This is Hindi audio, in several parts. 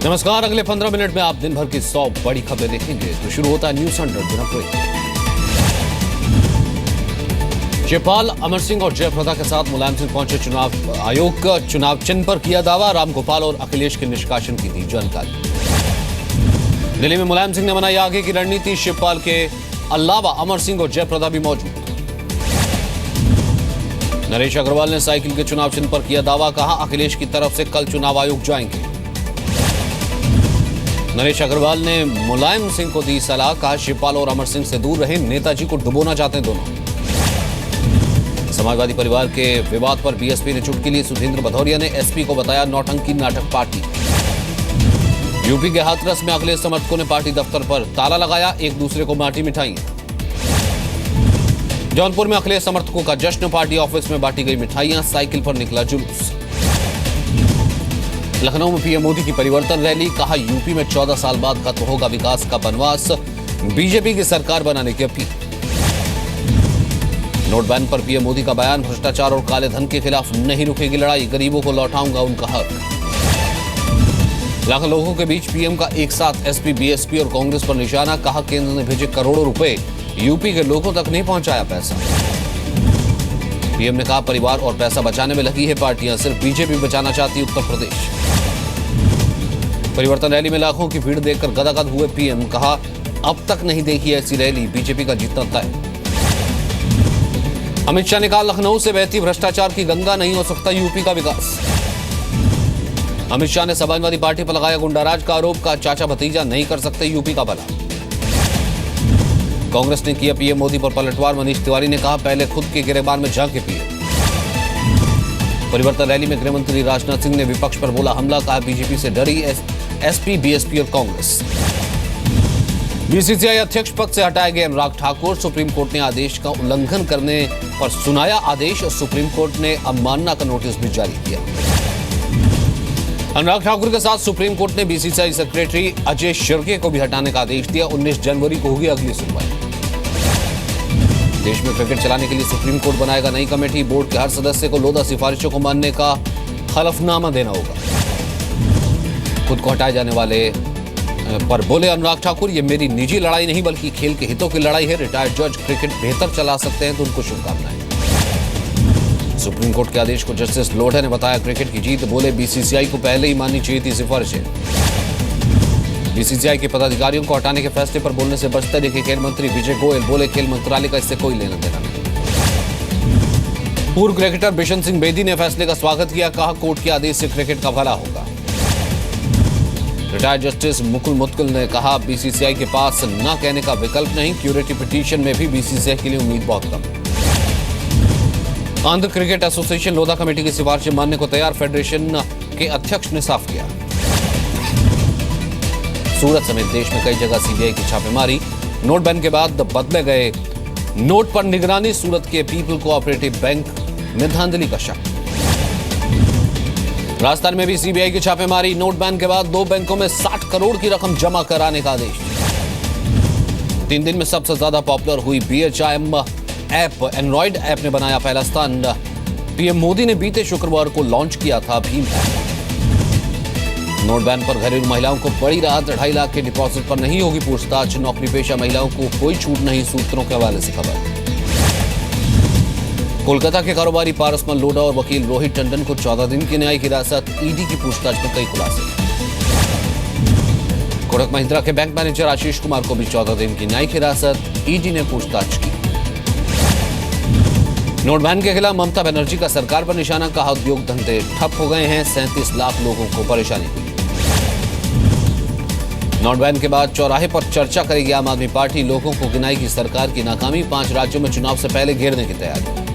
नमस्कार। अगले 15 मिनट में आप दिन भर की 100 बड़ी खबरें देखेंगे। तो शुरू होता है न्यूज 100 दिनभर। शिवपाल, अमर सिंह और जयप्रदा के साथ मुलायम सिंह पहुंचे चुनाव आयोग का चुनाव चिन्ह पर किया दावा। रामगोपाल और अखिलेश के निष्कासन की दी जानकारी। दिल्ली में मुलायम सिंह ने बनाई आगे की रणनीति। शिवपाल के अलावा अमर सिंह और जयप्रदा भी मौजूद। नरेश अग्रवाल ने साइकिल के चुनाव चिन्ह पर किया दावा। कहा, अखिलेश की तरफ से कल चुनाव आयोग जाएंगे। नरेश अग्रवाल ने मुलायम सिंह को दी सलाह। कहा, शिवपाल और अमर सिंह से दूर रहे, नेताजी को डुबोना चाहते हैं दोनों। समाजवादी परिवार के विवाद पर बीएसपी ने चुटकी ली। सुधींद्र भदौरिया ने एसपी को बताया नौटंकी नाटक पार्टी। यूपी के हाथरस में अखिलेश समर्थकों ने पार्टी दफ्तर पर ताला लगाया, एक दूसरे को बांटी मिठाइयां। जौनपुर में अखिलेश समर्थकों का जश्न, पार्टी ऑफिस में बांटी गई मिठाइयां, साइकिल पर निकला जुलूस। लखनऊ में पीएम मोदी की परिवर्तन रैली। कहा, यूपी में 14 साल बाद खत्म होगा विकास का बनवास, बीजेपी की सरकार बनाने की अपील। नोट बैन पर पीएम मोदी का बयान। भ्रष्टाचार और काले धन के खिलाफ नहीं रुकेगी लड़ाई, गरीबों को लौटाऊंगा उनका हक। लाखों लोगों के बीच पीएम का एक साथ एसपी, बीएसपी और कांग्रेस पर निशाना। कहा, केंद्र ने भेजे करोड़ों रुपए, यूपी के लोगों तक नहीं पहुंचाया पैसा। पीएम ने कहा, परिवार और पैसा बचाने में लगी है पार्टियां, सिर्फ बीजेपी बचाना चाहती उत्तर प्रदेश। परिवर्तन रैली में लाखों की भीड़ देखकर गदगद हुए पीएम। कहा, अब तक नहीं देखी ऐसी रैली, बीजेपी का जीतना तय। अमित शाह ने कहा, लखनऊ से बहती भ्रष्टाचार की गंगा, नहीं हो सकता यूपी का विकास। अमित शाह ने समाजवादी पार्टी पर लगाया गुंडाराज का आरोप। का चाचा भतीजा नहीं कर सकते यूपी का भला। कांग्रेस ने किया पीएम मोदी पर पलटवार। मनीष तिवारी ने कहा, पहले खुद के गिरेबान में झांके पीएम। परिवर्तन रैली में गृहमंत्री राजनाथ सिंह ने विपक्ष पर बोला हमला। कहा, बीजेपी से डरी एसपी, बीएसपी और कांग्रेस। बीसीसीआई अध्यक्ष पद से हटाए गए अनुराग ठाकुर। सुप्रीम कोर्ट ने आदेश का उल्लंघन करने पर सुनाया आदेश। सुप्रीम कोर्ट ने अवमानना का नोटिस भी जारी किया। अनुराग ठाकुर के साथ सुप्रीम कोर्ट ने बीसीसीआई सेक्रेटरी अजय शिर्के को भी हटाने का आदेश दिया। 19 जनवरी को होगी अगली सुनवाई। देश में क्रिकेट चलाने के लिए सुप्रीम कोर्ट बनाएगा नई कमेटी। बोर्ड के हर सदस्य को लोधा सिफारिशों को मानने का हलफनामा देना होगा। खुद को हटाए जाने वाले पर बोले अनुराग ठाकुर, ये मेरी निजी लड़ाई नहीं बल्कि खेल के हितों की लड़ाई है। रिटायर्ड जज क्रिकेट बेहतर चला सकते हैं तो उनको शुभकामनाएं। सुप्रीम कोर्ट के आदेश को जस्टिस लोढ़ा ने बताया क्रिकेट की जीत। बोले, बीसीसीआई को पहले ही माननी चाहिए थी सिफारिशें। बीसीसीआई के पदाधिकारियों को हटाने के फैसले पर बोलने से बचते दिखे खेल मंत्री विजय गोयल। बोले, खेल मंत्रालय का इससे कोई लेना देना नहीं। पूर्व क्रिकेटर बिशन सिंह बेदी ने फैसले का स्वागत किया। कहा, कोर्ट के आदेश से क्रिकेट का भला होगा। रिटायर्ड जस्टिस मुकुल मुत्कुल ने कहा, बीसीसीआई के पास न कहने का विकल्प नहीं। क्यूरेटिव पिटीशन में भी बीसीसीआई के लिए उम्मीद बहुत कम। Andhra cricket association Lodha committee की सिफारिशें मानने को तैयार। फेडरेशन के अध्यक्ष ने साफ किया। सूरत समेत देश में कई जगह सीबीआई की छापेमारी। नोट बैन के बाद बदले गए नोट पर निगरानी। सूरत के पीपल कोऑपरेटिव बैंक में धांधली का शक। राजस्थान में भी सीबीआई की छापेमारी। नोट बैन के बाद 2 बैंकों में 60 करोड़ की रकम जमा कराने का आदेश। 3 दिन में सबसे ज्यादा पॉपुलर हुई BHIM ऐप। एंड्रॉइड ऐप ने बनाया पहला स्थान। पीएम मोदी ने बीते शुक्रवार को लॉन्च किया था भीम ऐप। नोट बैन पर घरेलू महिलाओं को बड़ी राहत। 2.5 लाख के डिपॉजिट पर नहीं होगी पूछताछ। नौकरी पेशा महिलाओं को कोई छूट नहीं, सूत्रों के हवाले से खबर। कोलकाता के कारोबारी पारसमल लोढ़ा और वकील रोहित टंडन को 14 दिन की न्यायिक हिरासत। ईडी की पूछताछ में कई खुलासे। कोटक महिंद्रा के बैंक मैनेजर आशीष कुमार को भी 14 दिन की न्यायिक हिरासत। ईडी ने पूछताछ की। नोट बैन के खिलाफ ममता बनर्जी का सरकार पर निशाना। कहा, उद्योग धंधे ठप हो गए हैं, 37 लाख लोगों को परेशानी हुई। नोट बैन के बाद चौराहे पर चर्चा करेगी आम आदमी पार्टी। लोगों को गिनाएगी सरकार की नाकामी। 5 राज्यों में चुनाव से पहले घेरने की तैयारी।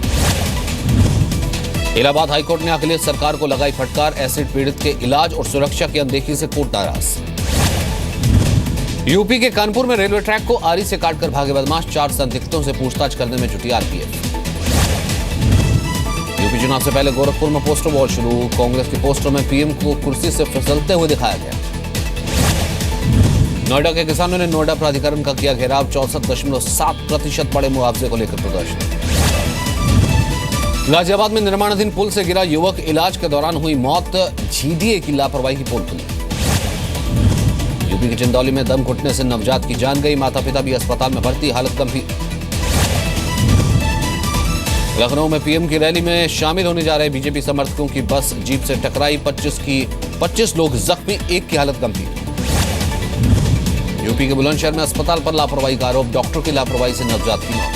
इलाहाबाद हाईकोर्ट ने अखिलेश सरकार को लगाई फटकार। एसिड पीड़ित के इलाज और सुरक्षा की अनदेखी से कोर्ट नाराज। यूपी के कानपुर में रेलवे ट्रैक को आरी से काटकर भागे बदमाश। 4 संदिग्धों से पूछताछ करने में जुटी आरपीएफ। यूपी चुनाव से पहले गोरखपुर में पोस्टर वॉर शुरू। कांग्रेस के पोस्टर में पीएम को कुर्सी से फिसलते हुए दिखाया गया। नोएडा के किसानों ने नोएडा प्राधिकरण का किया घेराव। 64.7% बढ़े मुआवजे को लेकर प्रदर्शन। गाजियाबाद में निर्माणाधीन पुल से गिरा युवक। इलाज के दौरान हुई मौत। जीडीए की लापरवाही की पोल खुली। यूपी के चंदौली में दम घुटने से नवजात की जान गई, माता पिता भी अस्पताल में भर्ती, हालत गंभीर। लखनऊ में पीएम की रैली में शामिल होने जा रहे बीजेपी समर्थकों की बस जीप से टकराई, 25 लोग जख्मी, एक की हालत गंभीर। यूपी के बुलंदशहर में अस्पताल पर लापरवाही का आरोप, डॉक्टर की लापरवाही से नवजात की मौत।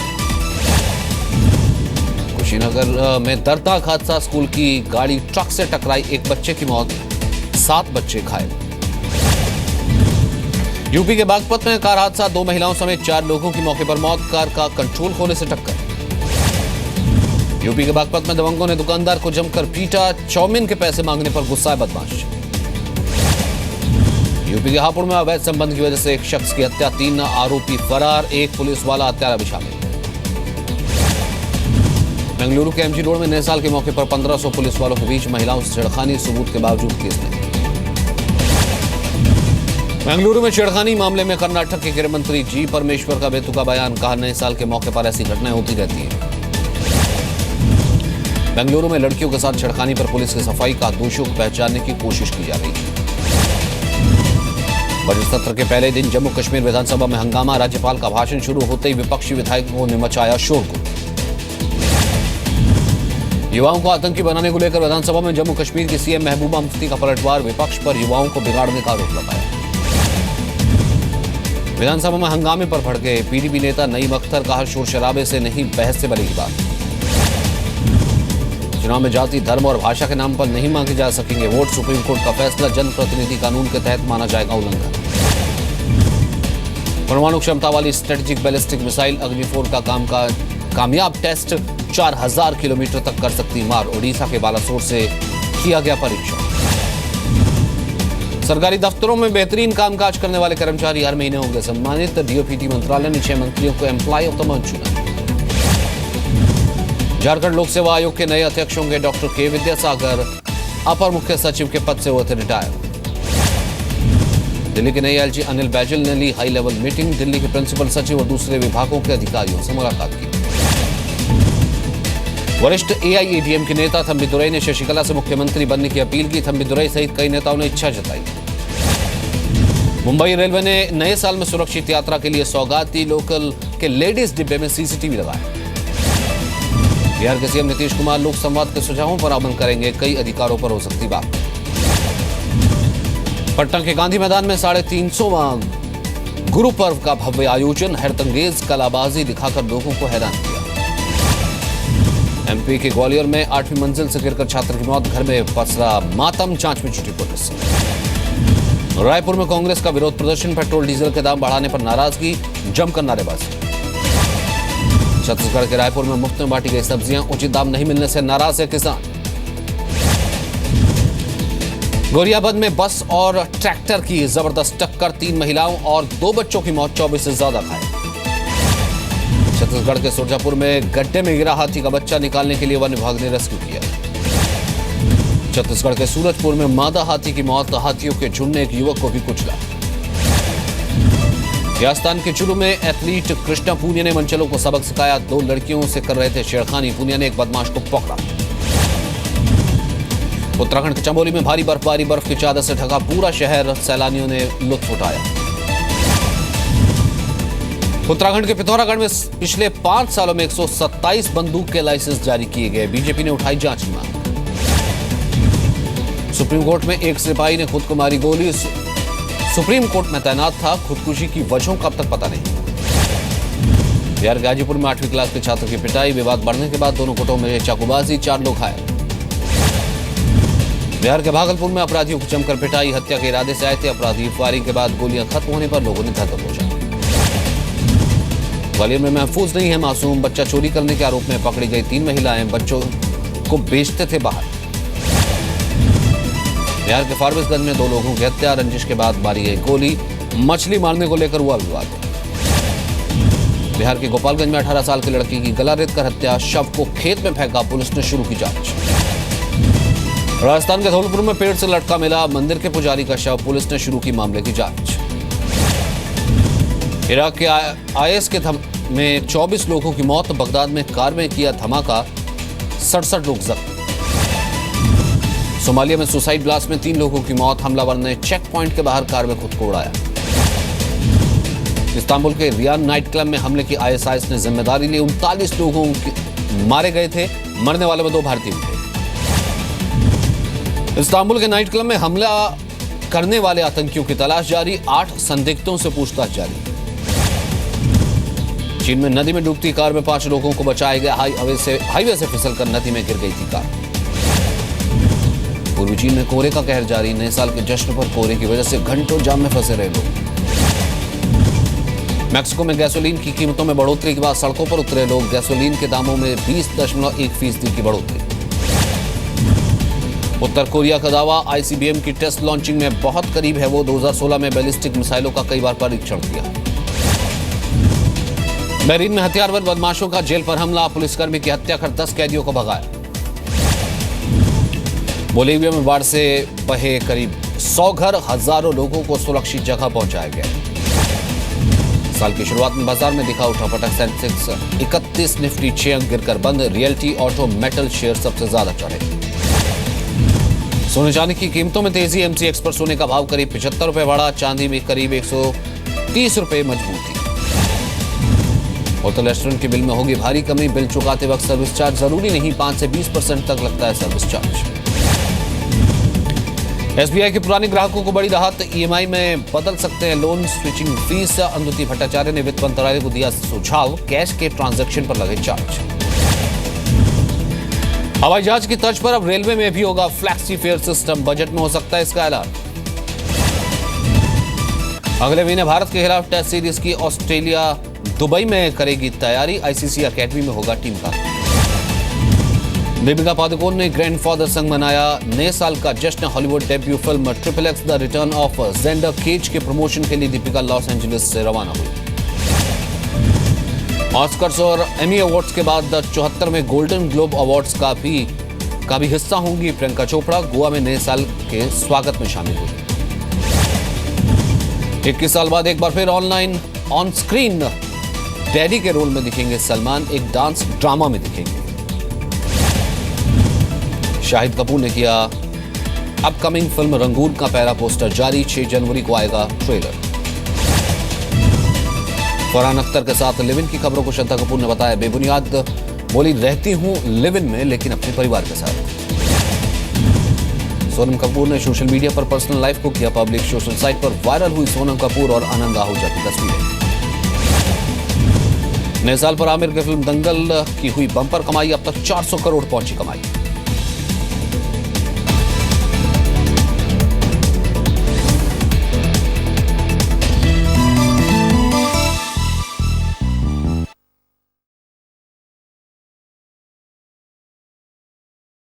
कुशीनगर में दर्दनाक हादसा, स्कूल की गाड़ी ट्रक से टकराई, एक बच्चे की मौत, 7 बच्चे घायल। यूपी के बागपत में कार हादसा, 2 महिलाओं समेत 4 लोगों की मौके पर मौत, कार का कंट्रोल खोने से टक्कर। यूपी के बागपत में दबंगों ने दुकानदार को जमकर पीटा, चाउमीन के पैसे मांगने पर गुस्साए बदमाश। यूपी के हापुड़ में अवैध संबंध की वजह से एक शख्स की हत्या, 3 आरोपी फरार, एक पुलिस वाला हत्यारा भी शामिल। बेंगलुरु के एमजी रोड में नए साल के मौके पर 1500 पुलिस वालों के बीच महिलाओं से छेड़खानी, सबूत के बावजूद केस नहीं। बेंगलुरु में छेड़खानी मामले में कर्नाटक के गृह मंत्री जी परमेश्वर का बेतुका बयान, कहा नए साल के मौके पर ऐसी घटनाएं होती रहती हैं। बेंगलुरु में लड़कियों के साथ छेड़खानी पर पुलिस की सफाई, का दोषियों को पहचानने की कोशिश की जा रही है। बजट सत्र के पहले दिन जम्मू कश्मीर विधानसभा में हंगामा, राज्यपाल का भाषण शुरू होते ही विपक्षी विधायकों ने मचाया शोरगुल। युवाओं को आतंकी बनाने को लेकर विधानसभा में जम्मू कश्मीर की सीएम महबूबा मुफ्ती का पलटवार, विपक्ष पर युवाओं को बिगाड़ने का आरोप लगाया। विधानसभा में हंगामे पर भड़के पीडीपी नेता नईम अख्तर, कहा शोर शराबे से नहीं बहस से बनेगी बात। चुनाव में जाति, धर्म और भाषा के नाम पर नहीं मांगे जा सकेंगे वोट, सुप्रीम कोर्ट का फैसला, जनप्रतिनिधि कानून के तहत माना जाएगा उल्लंघन। परमाणु क्षमता वाली स्ट्रेटेजिक बैलिस्टिक मिसाइल अग्नि-4 का कामयाब टेस्ट, 4000 किलोमीटर तक कर सकती मार, ओडिशा के बालासोर से किया गया परीक्षण। सरकारी दफ्तरों में बेहतरीन कामकाज करने वाले कर्मचारी हर महीने होंगे सम्मानित, डीओपीटी मंत्रालय ने 6 मंत्रियों को एम्प्लॉय ऑफ द मंथ चुना। झारखंड लोक सेवा आयोग के नए अध्यक्ष होंगे डॉक्टर के विद्यासागर, अपर मुख्य सचिव के पद से हुए थे रिटायर। दिल्ली के नए एलजी अनिल बैजल ने ली हाई लेवल मीटिंग, दिल्ली के प्रिंसिपल सचिव और दूसरे विभागों के अधिकारियों से मुलाकात की। वरिष्ठ एआईएडीएम के नेता थम्बिदुरई ने शशिकला से मुख्यमंत्री बनने की अपील की, थम्बिदुरई सहित कई नेताओं ने इच्छा जताई। मुंबई रेलवे ने नए साल में सुरक्षित यात्रा के लिए सौगात दी, लोकल के लेडीज डिब्बे में सीसीटीवी लगाया। बिहार के सीएम नीतीश कुमार लोक संवाद के सुझावों पर अमल करेंगे, कई अधिकारों पर हो सकती बात। पटना के गांधी मैदान में 350वां गुरु पर्व का भव्य आयोजन, हैरतअंगेज कलाबाजी दिखाकर लोगों को हैरान किया। एमपी के ग्वालियर में 8वीं मंजिल से गिरकर छात्र की मौत, घर में पसरा मातम, जांच में जुटी पुलिस। रायपुर में कांग्रेस का विरोध प्रदर्शन, पेट्रोल डीजल के दाम बढ़ाने पर नाराजगी, जमकर नारेबाजी। छत्तीसगढ़ के रायपुर में मुफ्त में बांटी गई सब्जियां, उचित दाम नहीं मिलने से नाराज है किसान। गोरियाबंद में बस और ट्रैक्टर की जबरदस्त टक्कर, 3 महिलाओं और 2 बच्चों की मौत, 24 से ज्यादा घायल। छत्तीसगढ़ के सुरजापुर में गड्ढे में गिरा हाथी का बच्चा निकालने के लिए वन विभाग ने रेस्क्यू किया। छत्तीसगढ़ के सूरजपुर में मादा हाथी की मौत, हाथियों के झुंड ने एक युवक को भी कुचला। राजस्थान के चुरू में एथलीट कृष्णा पूनिया ने मंचलों को सबक सिखाया, 2 लड़कियों से कर रहे थे छेड़खानी, पूनिया ने एक बदमाश को पकड़ा। उत्तराखंड के चमोली में भारी बर्फबारी, बर्फ की चादर से ढका पूरा शहर, सैलानियों ने लुत्फ उठाया। उत्तराखंड के पिथौरागढ़ में पिछले 5 सालों में 127 बंदूक के लाइसेंस जारी किए गए, बीजेपी ने उठाई जांच की मांग। सुप्रीम कोर्ट में एक सिपाही ने खुद को मारी गोली, सुप्रीम कोर्ट में तैनात था, खुदकुशी की वजहों का अब तक पता नहीं। बिहार गाजीपुर में 8वीं क्लास के छात्र की पिटाई, विवाद बढ़ने के बाद दोनों गुटों में चाकूबाजी, 4 लोग घायल। बिहार के भागलपुर में अपराधियों को जमकर पिटाई, हत्या के इरादे से आए थे अपराधी, फायरिंग के बाद गोलियां खत्म होने पर लोगों ने धर दबोचा। ग्वालियर में महफूज नहीं है मासूम, बच्चा चोरी करने के आरोप में पकड़ी गई 3 महिलाएं, बच्चों को बेचते थे बाहर। बिहार के फारबिसगंज में 2 लोगों की हत्या, रंजिश के बाद मारी गई गोली, मछली मारने को लेकर हुआ विवाद। बिहार के गोपालगंज में 18 साल की लड़की की गला रेत कर हत्या, शव को खेत में फेंका, पुलिस ने शुरू की जांच। राजस्थान के धौलपुर में पेड़ से लटका मिला मंदिर के पुजारी का शव, पुलिस ने शुरू की मामले की जांच। इराक के आईएस के में 24 लोगों की मौत, बगदाद में कार में किया धमाका, 67 लोग जख्मी। सोमालिया में सुसाइड ब्लास्ट में 3 लोगों की मौत, हमलावर ने चेक पॉइंट के बाहर कार में खुद को उड़ाया। इस्तांबुल के रियान नाइट क्लब में हमले की आईएसआईएस ने जिम्मेदारी ली। 39 लोगों मारे गए थे, मरने वालों में 2 भारतीय थे। इस्तांबुल के नाइट क्लब में हमला करने वाले आतंकियों की तलाश जारी, 8 संदिग्धों से पूछताछ जारी। चीन में नदी में डूबती कार में 5 लोगों को बचाया गया। हाईवे से फिसलकर नदी में गिर गई थी कार। पूर्वी चीन में कोहरे का कहर जारी, नए साल के जश्न पर कोहरे की वजह से घंटों जाम में फंसे रहे लोग। मैक्सिको में गैसोलीन की कीमतों में बढ़ोतरी के बाद सड़कों पर उतरे लोग। गैसोलीन के दामों में 20.1% की बढ़ोतरी। उत्तर कोरिया का दावा, आईसीबीएम की टेस्ट लॉन्चिंग में बहुत करीब है वो। 2016 में बैलिस्टिक मिसाइलों का कई बार परीक्षण किया। बहरीन में हथियारबंद बदमाशों का जेल पर हमला, पुलिसकर्मी की हत्या कर 10 कैदियों को भगाया। बोलीविया में बाढ़ से बहे करीब 100 घर, हजारों लोगों को सुरक्षित जगह पहुंचाया गया। साल की शुरुआत में बाजार में दिखा उठापटक, सेंसेक्स 31, निफ्टी 6 अंक गिरकर बंद। रियल्टी, ऑटो, मेटल शेयर सबसे ज्यादा चढ़े। सोने चांदी की कीमतों में तेजी, एमसीएक्स पर सोने का भाव करीब 75 रुपए बढ़ा, चांदी में करीब 130 रुपए मजबूती। होटल रेस्टोरेंट के बिल में होगी भारी कमी, बिल चुकाते वक्त सर्विस चार्ज जरूरी नहीं, 5 से 20% तक लगता है सर्विस चार्ज। एसबीआई के पुराने ग्राहकों को बड़ी राहत, ईएमआई में बदल सकते हैं लोन, स्विचिंग फीस। अनुति भट्टाचार्य ने वित्त मंत्रालय को दिया सुझाव, कैश के ट्रांजैक्शन पर लगे चार्ज। हवाई जहाज की तर्ज पर अब रेलवे में भी होगा फ्लैक्सी फेयर सिस्टम, बजट में हो सकता है इसका ऐलान। अगले महीने भारत के खिलाफ टेस्ट सीरीज की ऑस्ट्रेलिया दुबई में करेगी तैयारी, आईसीसी अकेडमी में होगा टीम का। दीपिका पादुकोण ने ग्रैंडफादर संग मनाया नए साल का जश्न। Hollywood debut film XXX the return of Xander Cage के प्रमोशन के लिए दीपिका लॉस एंजलिस से रवाना हुई। ऑस्कर्स और एमी अवार्ड्स के बाद 74वें गोल्डन ग्लोब अवार्ड्स का भी हिस्सा होंगी प्रियंका चोपड़ा। गोवा में नए साल के स्वागत में शामिल हुई। 21 साल बाद एक बार फिर ऑन स्क्रीन डैडी के रोल में दिखेंगे सलमान, एक डांस ड्रामा में दिखेंगे। शाहिद कपूर ने किया अपकमिंग फिल्म रंगून का पहला पोस्टर जारी, 6 जनवरी को आएगा ट्रेलर। फरहान अख्तर के साथ लिव इन की खबरों को श्रद्धा कपूर ने बताया बेबुनियाद, बोली रहती हूं लिव इन में लेकिन अपने परिवार के साथ। सोनम कपूर ने सोशल मीडिया पर पर्सनल लाइफ को किया पब्लिक, सोशल साइट पर वायरल हुई सोनम कपूर और आनंद आहूजा की तस्वीरें। नए साल पर आमिर की फिल्म दंगल की हुई बम्पर कमाई, अब तक 400 करोड़ पहुंची कमाई।